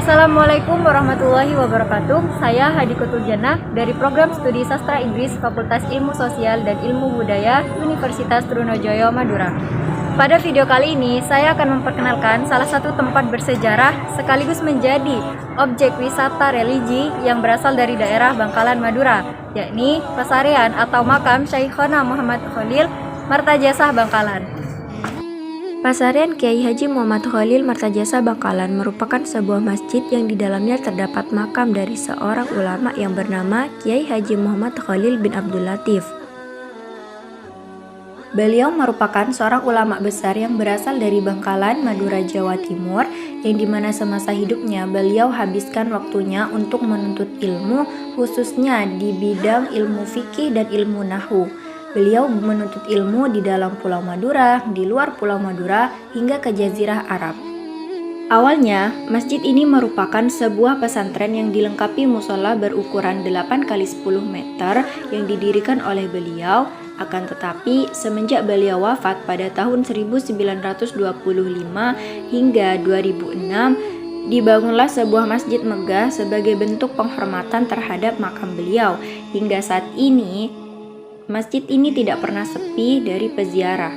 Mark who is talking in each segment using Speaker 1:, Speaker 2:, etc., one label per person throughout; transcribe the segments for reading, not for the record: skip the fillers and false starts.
Speaker 1: Assalamualaikum warahmatullahi wabarakatuh. Saya Hadi Kutuljanah dari Program Studi Sastra Inggris Fakultas Ilmu Sosial dan Ilmu Budaya Universitas Trunojoyo Madura. Pada video kali ini, saya akan memperkenalkan salah satu tempat bersejarah sekaligus menjadi objek wisata religi yang berasal dari daerah Bangkalan, Madura, yakni Pasarean atau Makam Syekhona Muhammad Khalil Martajasa Bangkalan. Pasarean Kiai Haji Muhammad Khalil Martajasa Bangkalan merupakan sebuah masjid yang di dalamnya terdapat makam dari seorang ulama yang bernama Kiai Haji Muhammad Khalil bin Abdul Latif. Beliau merupakan seorang ulama besar yang berasal dari Bangkalan, Madura, Jawa Timur, yang dimana semasa hidupnya beliau habiskan waktunya untuk menuntut ilmu, khususnya di bidang ilmu fikih dan ilmu nahwu. Beliau menuntut ilmu di dalam Pulau Madura, di luar Pulau Madura, hingga ke Jazirah Arab. Awalnya, masjid ini merupakan sebuah pesantren yang dilengkapi musola berukuran 8 x 10 meter yang didirikan oleh beliau. Akan tetapi, semenjak beliau wafat pada tahun 1925 hingga 2006, dibangunlah sebuah masjid megah sebagai bentuk penghormatan terhadap makam beliau. Hingga saat ini, masjid ini tidak pernah sepi dari peziarah.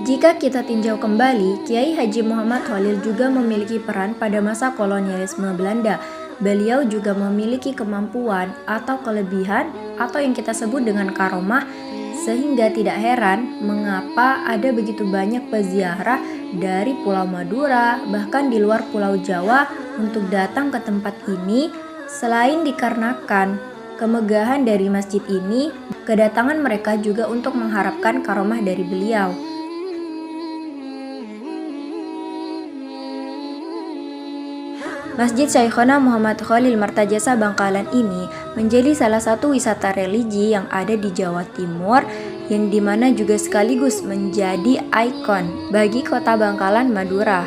Speaker 1: Jika kita tinjau kembali, Kiai Haji Muhammad Khalil juga memiliki peran pada masa kolonialisme Belanda. Beliau juga memiliki kemampuan atau kelebihan atau yang kita sebut dengan karomah, sehingga tidak heran mengapa ada begitu banyak peziarah dari Pulau Madura, bahkan di luar Pulau Jawa untuk datang ke tempat ini. Selain dikarenakan kemegahan dari masjid ini, kedatangan mereka juga untuk mengharapkan karomah dari beliau. Masjid Syekhona Muhammad Khalil Martajasa Bangkalan ini menjadi salah satu wisata religi yang ada di Jawa Timur, yang dimana juga sekaligus menjadi ikon bagi kota Bangkalan, Madura.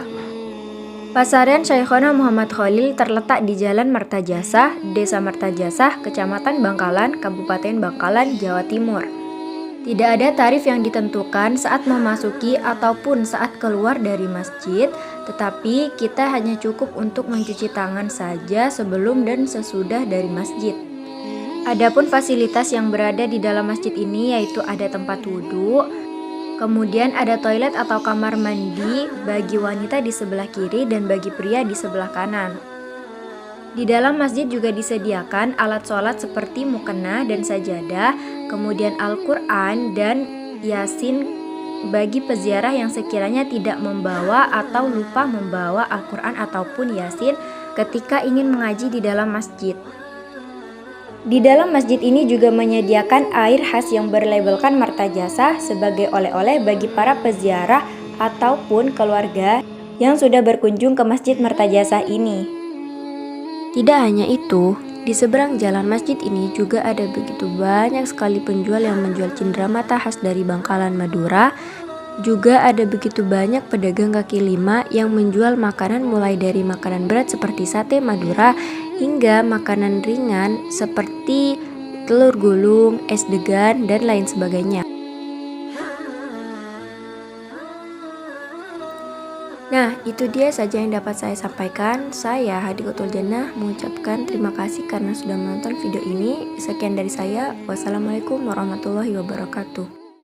Speaker 1: Pasarean Syekhona Muhammad Khalil terletak di Jalan Martajasa, Desa Martajasa, Kecamatan Bangkalan, Kabupaten Bangkalan, Jawa Timur. Tidak ada tarif yang ditentukan saat memasuki ataupun saat keluar dari masjid, tetapi kita hanya cukup untuk mencuci tangan saja sebelum dan sesudah dari masjid. Adapun fasilitas yang berada di dalam masjid ini yaitu ada tempat wudhu, kemudian ada toilet atau kamar mandi bagi wanita di sebelah kiri dan bagi pria di sebelah kanan. Di dalam masjid juga disediakan alat sholat seperti mukena dan sajadah, kemudian Al-Quran dan Yasin bagi peziarah yang sekiranya tidak membawa atau lupa membawa Al-Quran ataupun Yasin ketika ingin mengaji di dalam masjid. Di dalam masjid ini juga menyediakan air khas yang berlabelkan Martajasa sebagai oleh-oleh bagi para peziarah ataupun keluarga yang sudah berkunjung ke Masjid Martajasa ini. Tidak hanya itu, di seberang jalan masjid ini juga ada begitu banyak sekali penjual yang menjual cenderamata khas dari Bangkalan, Madura. Juga ada begitu banyak pedagang kaki lima yang menjual makanan mulai dari makanan berat seperti sate Madura hingga makanan ringan seperti telur gulung, es degan, dan lain sebagainya. Nah, itu dia saja yang dapat saya sampaikan. Saya Hadi Kutuljanah mengucapkan terima kasih karena sudah menonton video ini. Sekian dari saya. Wassalamualaikum warahmatullahi wabarakatuh.